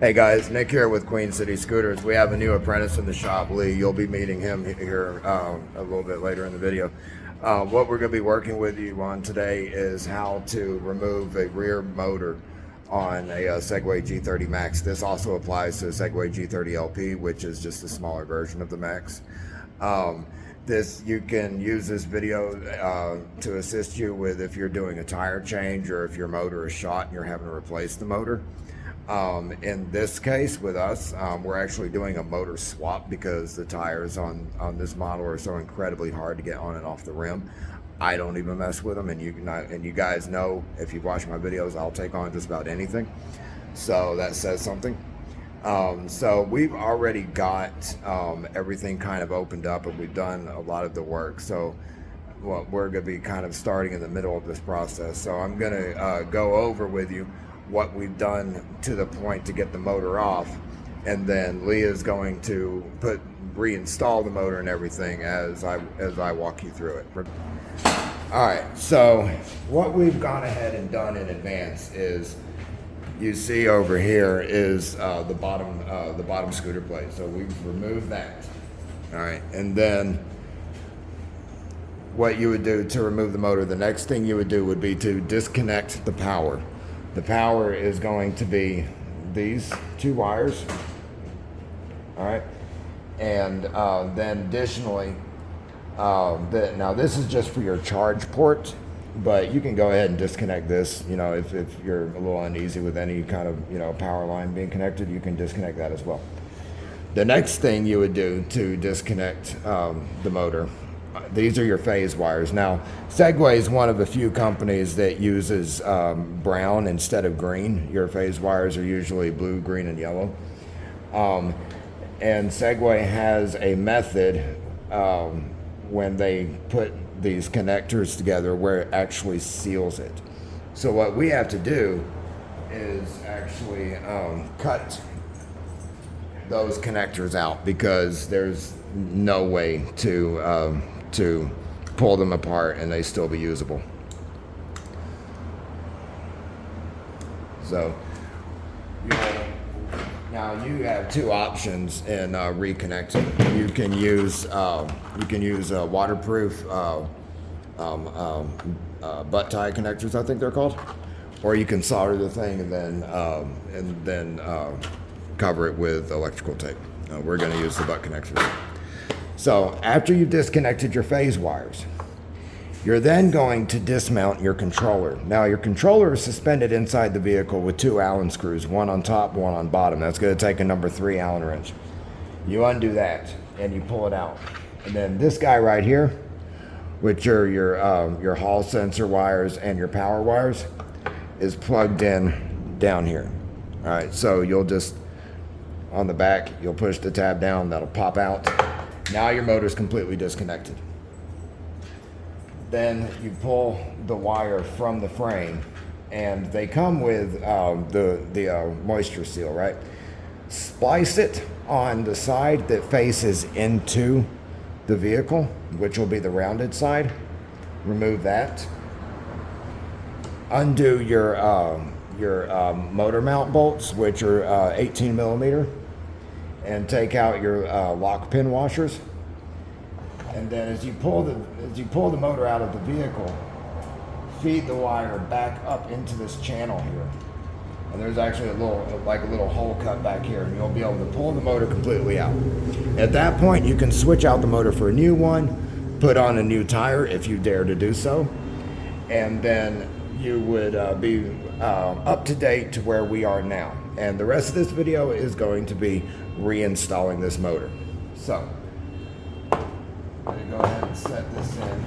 Hey guys, Nick here with Queen City Scooters. We have a new apprentice in the shop, Lee. You'll be meeting him here a little bit later in the video. What we're going to be working with you on today is how to remove a rear motor on a Segway G30 Max. This also applies to a Segway G30 LP, which is just a smaller version of the Max. You can use this video to assist you with if you're doing a tire change or if your motor is shot and you're having to replace the motor. In this case with us, we're actually doing a motor swap because the tires on this model are so incredibly hard to get on and off the rim. I don't even mess with them, and you guys know, if you've watched my videos, I'll take on just about anything. So that says something. So we've already got everything kind of opened up, and we've done a lot of the work. So we're going to be kind of starting in the middle of this process. So I'm going to go over with you what we've done to the point to get the motor off, and then Leah is going to reinstall the motor and everything as I walk you through it. All right, so what we've gone ahead and done in advance is, you see over here is the bottom scooter plate. So we've removed that. All right, and then what you would do to remove the motor, the next thing you would do would be to disconnect the power. The power is going to be these two wires, all right? And then additionally, now this is just for your charge port, but you can go ahead and disconnect this. You know, if you're a little uneasy with any kind of, power line being connected, you can disconnect that as well. The next thing you would do to disconnect the motor, these are your phase wires. Now, Segway is one of the few companies that uses brown instead of green. Your phase wires are usually blue, green, and yellow. And Segway has a method when they put these connectors together where it actually seals it. So what we have to do is actually cut those connectors out, because there's no way to pull them apart and they still be usable. So now you have two options in reconnecting. You can use waterproof butt tie connectors, I think they're called, or you can solder the thing and then cover it with electrical tape. We're going to use the butt connectors. So after you've disconnected your phase wires, you're then going to dismount your controller. Now, your controller is suspended inside the vehicle with two Allen screws, one on top, one on bottom. That's going to take a number 3 Allen wrench. You undo that and you pull it out. And then this guy right here, which are your hall sensor wires and your power wires, is plugged in down here. All right, so you'll just, on the back, you'll push the tab down, that'll pop out. Now your motor's completely disconnected. Then you pull the wire from the frame, and they come with the moisture seal, right? Splice it on the side that faces into the vehicle, which will be the rounded side. Remove that. Undo your motor mount bolts, which are 18 millimeter. And take out your lock pin washers. And then as you pull the motor out of the vehicle, feed the wire back up into this channel here. And there's actually a little hole cut back here, and you'll be able to pull the motor completely out. At that point, you can switch out the motor for a new one, put on a new tire if you dare to do so, and then you would be up to date to where we are now. And the rest of this video is going to be reinstalling this motor. So I'm going to go ahead and set this in.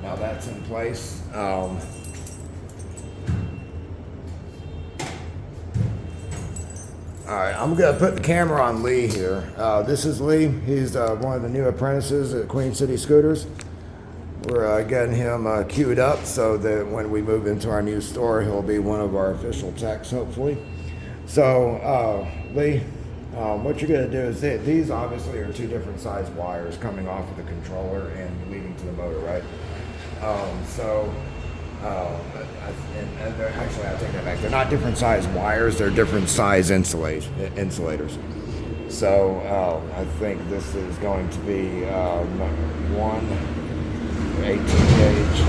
Now that's in place. All right, I'm going to put the camera on Lee here. This is Lee. He's one of the new apprentices at Queen City Scooters. We're getting him queued up so that when we move into our new store, he'll be one of our official techs, hopefully. So, Lee, what you're going to do is these obviously are two different size wires coming off of the controller and leading to the motor, right? actually, I take that back. They're not different size wires. They're different size insulators. So I think this is going to be one 18 gauge.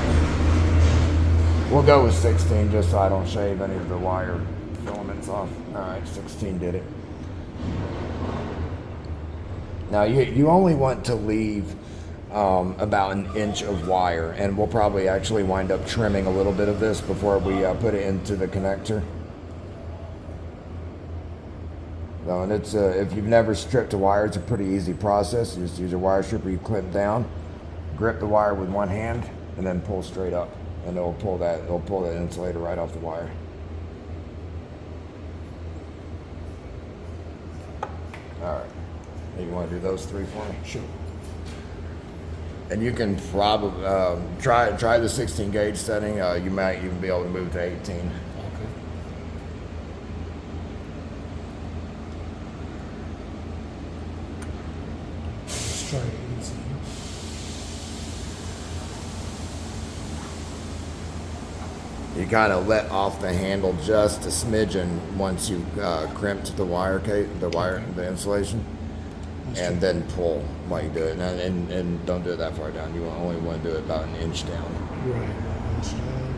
We'll go with 16 just so I don't shave any of the wire filaments off. All right, 16 did it. Now you only want to leave about an inch of wire, and we'll probably actually wind up trimming a little bit of this before we put it into the connector. And it's if you've never stripped a wire, it's a pretty easy process. You just use a wire stripper, you clip down, grip the wire with one hand, and then pull straight up, and it'll pull that insulator right off the wire. All right, you want to do those three for me? Sure. And you can probably try the 16 gauge setting. You might even be able to move to 18. Try 18. You kind of let off the handle just a smidgen once you crimped the the insulation, and then pull while you do it. And don't do it that far down. You only want to do it about an inch down. Right, about an inch down.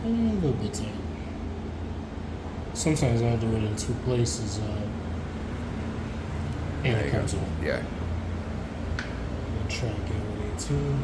A little bit tight. Sometimes I'll do it in two places. And it comes on. Yeah. I'll try to get with 18.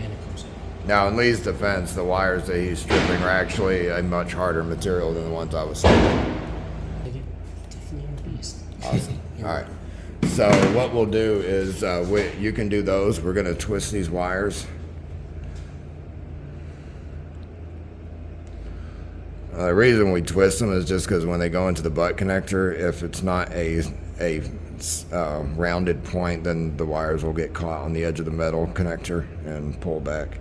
And it comes on. Now, in Lee's defense, the wires that he's stripping are actually a much harder material than the ones I was stripping. Awesome. All right. So what we'll do is you can do those. We're going to twist these wires. The reason we twist them is just because when they go into the butt connector, if it's not a rounded point, then the wires will get caught on the edge of the metal connector and pull back.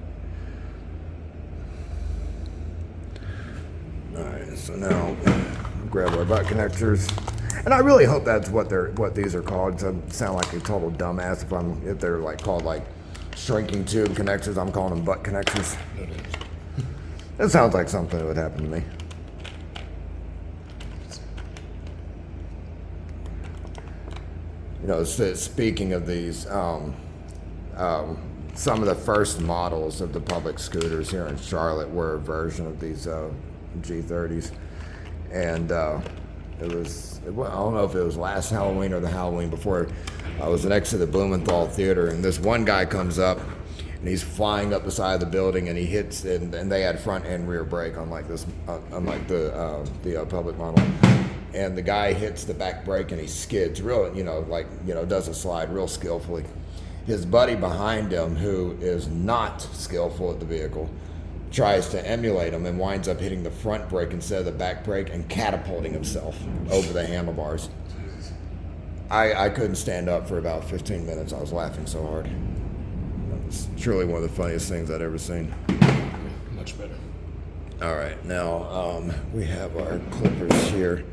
All right. So now we'll grab our butt connectors. And I really hope that's what these are called. I sound like a total dumbass if they're like called like shrinking tube connectors. I'm calling them butt connectors. That sounds like something that would happen to me. You know, speaking of these, some of the first models of the public scooters here in Charlotte were a version of these G30s, and it was, I don't know if it was last Halloween or the Halloween before. I was next to the Blumenthal Theater, and this one guy comes up, and he's flying up the side of the building, and he hits, and they had front and rear brake, unlike the public model. And the guy hits the back brake, and he skids does a slide real skillfully. His buddy behind him, who is not skillful at the vehicle, tries to emulate him and winds up hitting the front brake instead of the back brake and catapulting himself over the handlebars. I couldn't stand up for about 15 minutes. I was laughing so hard. That was truly one of the funniest things I'd ever seen. Much better. All right, now we have our clippers here.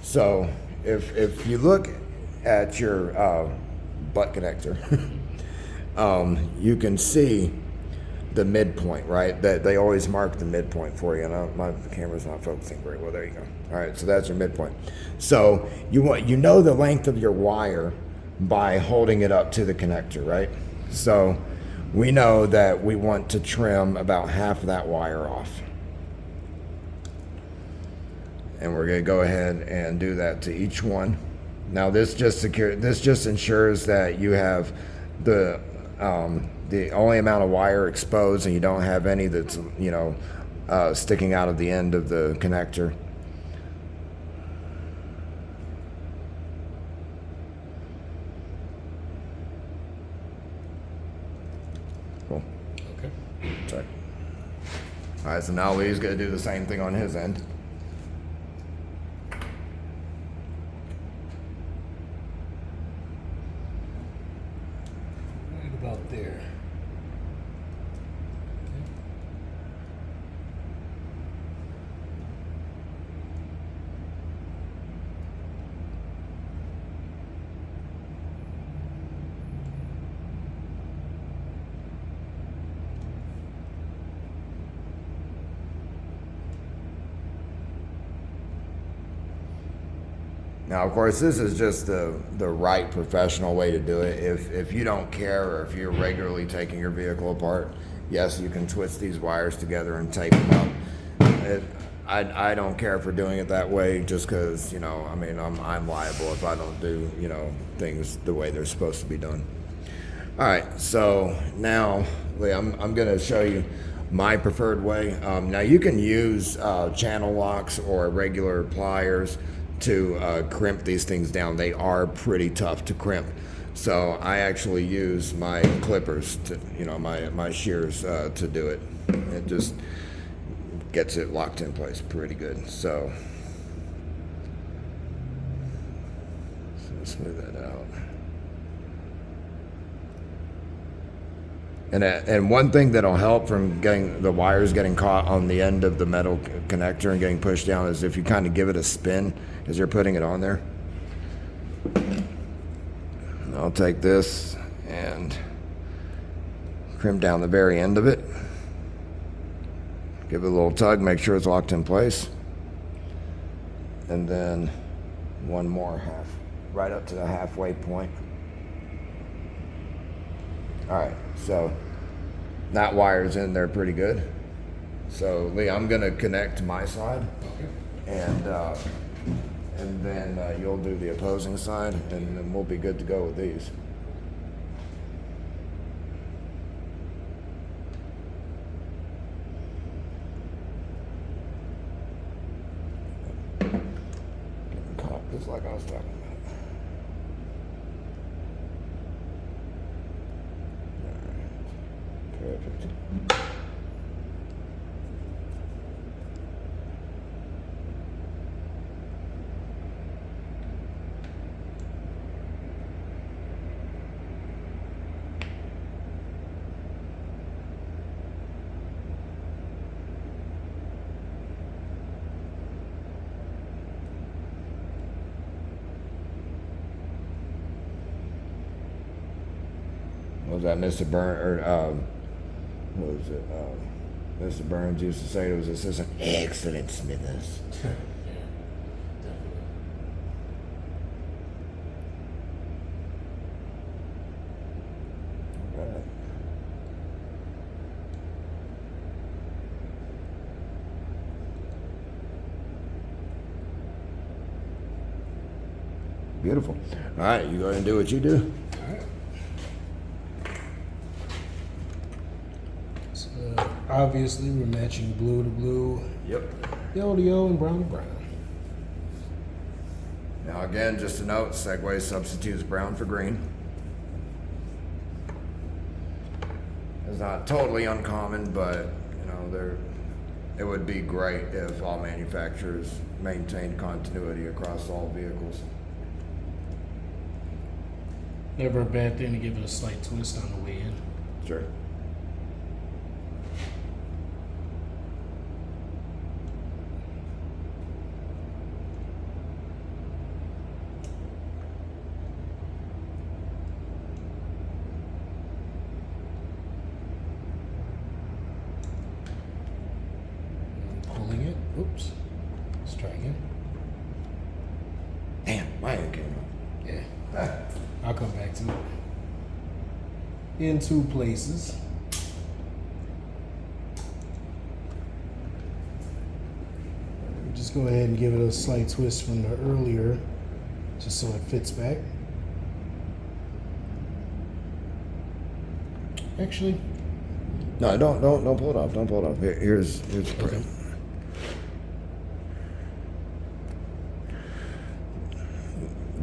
So if you look at your butt connector, you can see the midpoint, right? That they always mark the midpoint for you. And my camera's not focusing very well. There you go. All right, so that's your midpoint. So you know the length of your wire by holding it up to the connector, right? So we know that we want to trim about half of that wire off. And we're going to go ahead and do that to each one. Now this just ensures that you have the only amount of wire exposed, and you don't have any that's sticking out of the end of the connector. Cool. Okay. Sorry. All right, so now Lee's going to do the same thing on his end. Right about there. Okay. Now, of course, this is just the right professional way to do it. If you don't care, or if you're regularly taking your vehicle apart, yes, you can twist these wires together and tape them up. I don't care for doing it that way, just because, you know, I mean, I'm liable if I don't do, you know, things the way they're supposed to be done. All right, so now, Lee, I'm going to show you my preferred way. Now, you can use channel locks or regular pliers to crimp these things down. They are pretty tough to crimp. So I actually use my clippers, to, you know, my shears to do it. It just gets it locked in place pretty good. So smooth that out. And one thing that'll help from getting the wires getting caught on the end of the metal connector and getting pushed down is if you kind of give it a spin as you're putting it on there. And I'll take this and crimp down the very end of it. Give it a little tug, make sure it's locked in place. And then one more half, right up to the halfway point. All right, so that wire's in there pretty good. So Lee, I'm gonna connect to my side, and then you'll do the opposing side, and then we'll be good to go with these. Getting caught just like I was talking about. Perfect. What was that, Mr. What was it? Mr. Burns used to say to his assistant, "Excellent, Smithers." Yeah, definitely. Right. Beautiful. All right, you go ahead and do what you do. All right. So obviously we're matching blue to blue, Yep. yellow to yellow, and brown to brown. Now again, just a note, Segway substitutes brown for green. It's not totally uncommon, but you know, it would be great if all manufacturers maintained continuity across all vehicles. Never a bad thing to give it a slight twist on the way in. Sure. Pulling it. Oops. Let's try again. Damn, my hand came up. Yeah. I'll come back to it. In two places. Just go ahead and give it a slight twist from the earlier, just so it fits back. Actually, No, don't pull it off. Don't pull it off. Here's okay.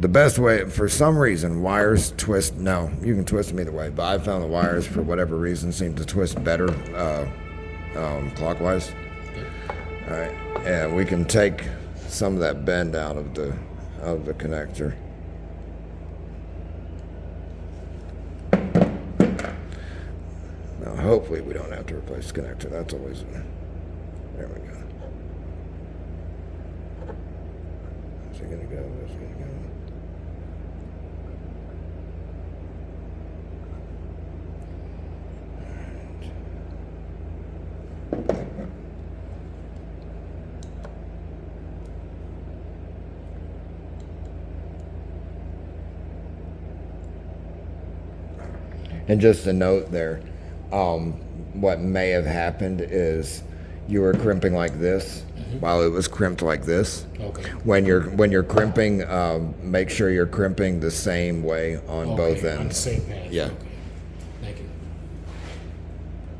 The best way, for some reason, wires twist. No, you can twist them either way, but I found the wires, for whatever reason, seem to twist better clockwise. All right, and we can take some of that bend out of the connector. Now, hopefully, we don't have to replace the connector. That's always there. We go. Where's it gonna go? Where's it gonna go? And just a note there, what may have happened is you were crimping like this while it was crimped like this. Okay. When you're crimping, make sure you're crimping the same way on both ends. On the same path. Yeah. Okay. Thank you.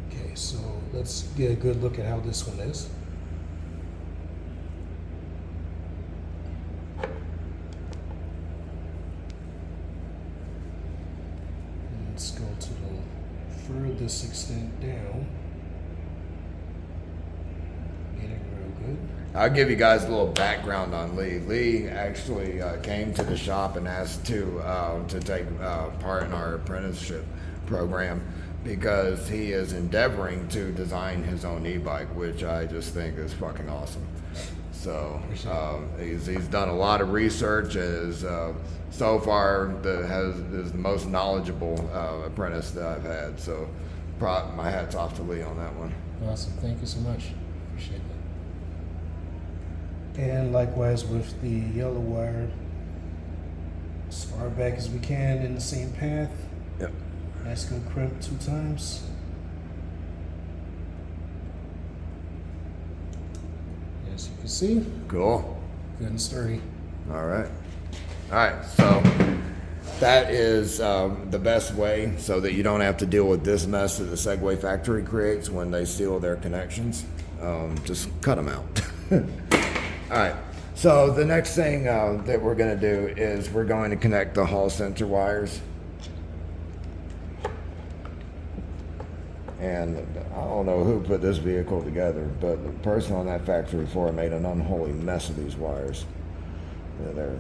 Okay, so let's get a good look at how this one is. Let's go to the furthest extent down. Get it real good. I'll give you guys a little background on Lee. Lee actually came to the shop and asked to take part in our apprenticeship program because he is endeavoring to design his own e-bike, which I just think is fucking awesome. So he's done a lot of research. Is so far is the most knowledgeable apprentice that I've had. So my hat's off to Lee on that one. Awesome. Thank you so much. Appreciate that. And likewise with the yellow wire, as far back as we can in the same path. Yep. Nice good crimp 2 times. As you can see, Cool. good and sturdy. All right. All right. So that is the best way so that you don't have to deal with this mess that the Segway factory creates when they steal their connections. Just cut them out. All right. So the next thing that we're going to do is we're going to connect the hall sensor wires. And I don't know who put this vehicle together, but the person on that factory floor made an unholy mess of these wires. They're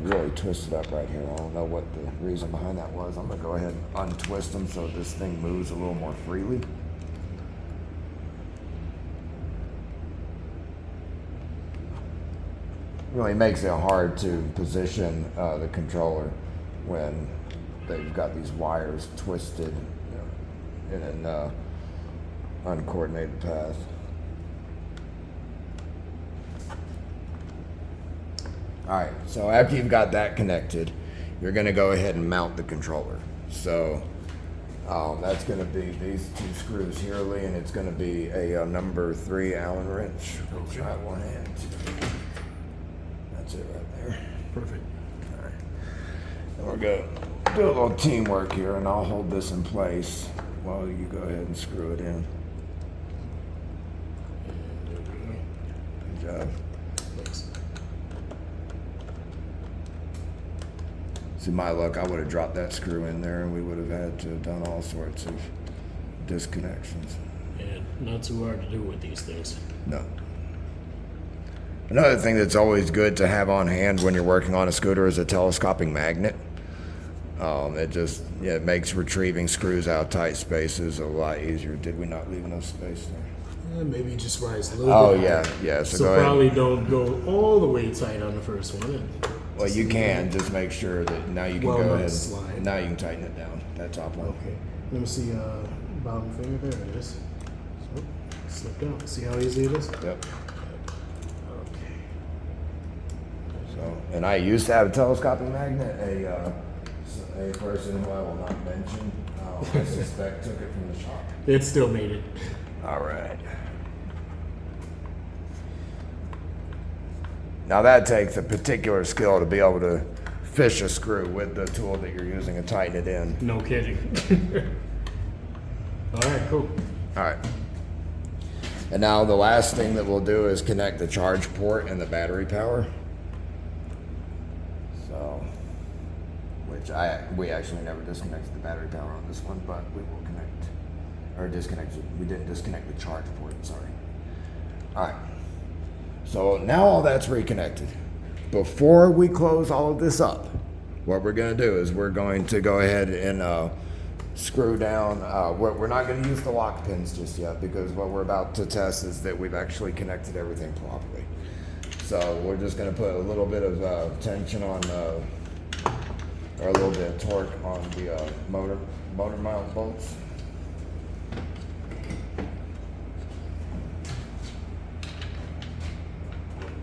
really twisted up right here. I don't know what the reason behind that was. I'm going to go ahead and untwist them so this thing moves a little more freely. Really makes it hard to position the controller when they've got these wires twisted in an uncoordinated path. All right, so after you've got that connected, you're going to go ahead and mount the controller. So that's going to be these 2 screws here, Lee, and it's going to be a number 3 Allen wrench. I'll try one hand. That's it right there. Perfect. All right. And we're going to do a little teamwork here, and I'll hold this in place while you go ahead and screw it in. Good job. Thanks. See, my luck, I would have dropped that screw in there and we would have had to have done all sorts of disconnections. And not too hard to do with these things. No. Another thing that's always good to have on hand when you're working on a scooter is a telescoping magnet. It makes retrieving screws out of tight spaces a lot easier. Did we not leave enough space there? Maybe just rise a little bit. Oh, yeah. So go probably ahead. don't go all the way tight on the first one. Well, you can just make sure that now you can go ahead. Slide. Now you can tighten it down. That top one. Okay. Let me see bottom finger. There it is. So, slip down. See how easy it is? Yep. Okay. So, and I used to have a telescoping magnet. A person who I will not mention, I suspect, took it from the shop. It still made it. All right. Now that takes a particular skill to be able to fish a screw with the tool that you're using and tighten it in. No kidding. All right, cool. All right. And now the last thing that we'll do is connect the charge port and the battery power. So, we actually never disconnected the battery power on this one, but we will connect, or disconnect it. We didn't disconnect the charge port, sorry. All right. So now all that's reconnected. Before we close all of this up, what we're going to do is we're going to go ahead and screw down. We're not going to use the lock pins just yet because what we're about to test is that we've actually connected everything properly. So we're just going to put a little bit of tension on, or a little bit of torque on the motor mount bolts.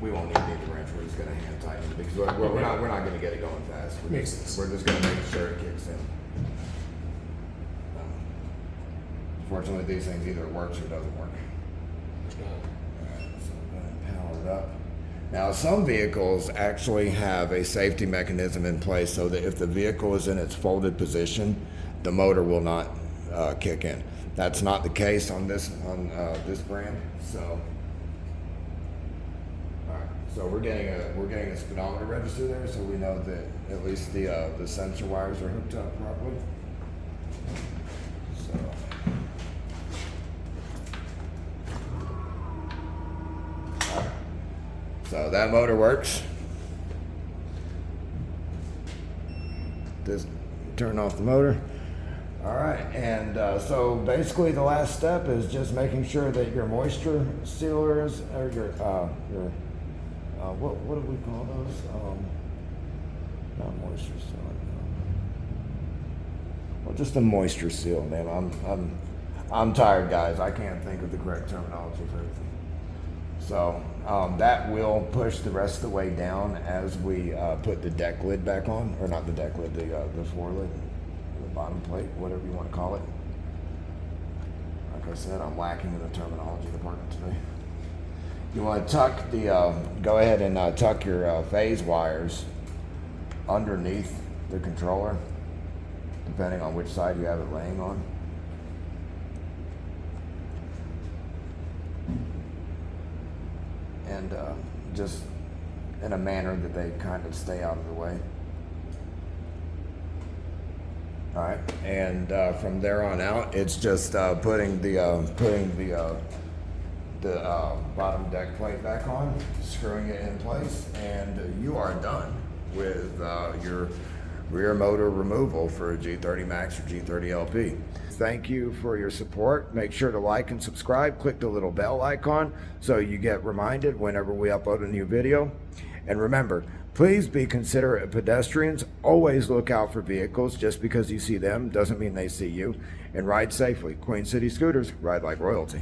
We won't need the wrench. We're just going to hand tighten it because we're, we're not going to get it going fast. Makes sense. We're just going to make sure it kicks in. Unfortunately, these things either works or doesn't work. Alright, so I'm going to power it up. Now, some vehicles actually have a safety mechanism in place so that if the vehicle is in its folded position, the motor will not kick in. That's not the case on this brand. So, all right. So we're getting a speedometer register there, so we know that at least the sensor wires are hooked up properly. So. So that motor works. Just turn off the motor. All right, and so basically the last step is just making sure that your moisture sealers, or your what do we call those? Not moisture sealer. Well, just a moisture seal, man. I'm tired, guys. I can't think of the correct terminology for everything. So that will push the rest of the way down as we put the deck lid back on, or not the deck lid, the floor lid, the bottom plate, whatever you want to call it. Like I said, I'm lacking in the terminology department today. You want to tuck go ahead and tuck your phase wires underneath the controller, depending on which side you have it laying on. And just in a manner that they kind of stay out of the way. All right, and from there on out, it's just putting the bottom deck plate back on, screwing it in place, and you are done with your rear motor removal for a G30 Max or G30 LP. Thank you for your support. Make sure to like and subscribe. Click the little bell icon so you get reminded whenever we upload a new video. And remember, please be considerate of pedestrians. Always look out for vehicles. Just because you see them doesn't mean they see you. And ride safely. Queen City Scooters, ride like royalty.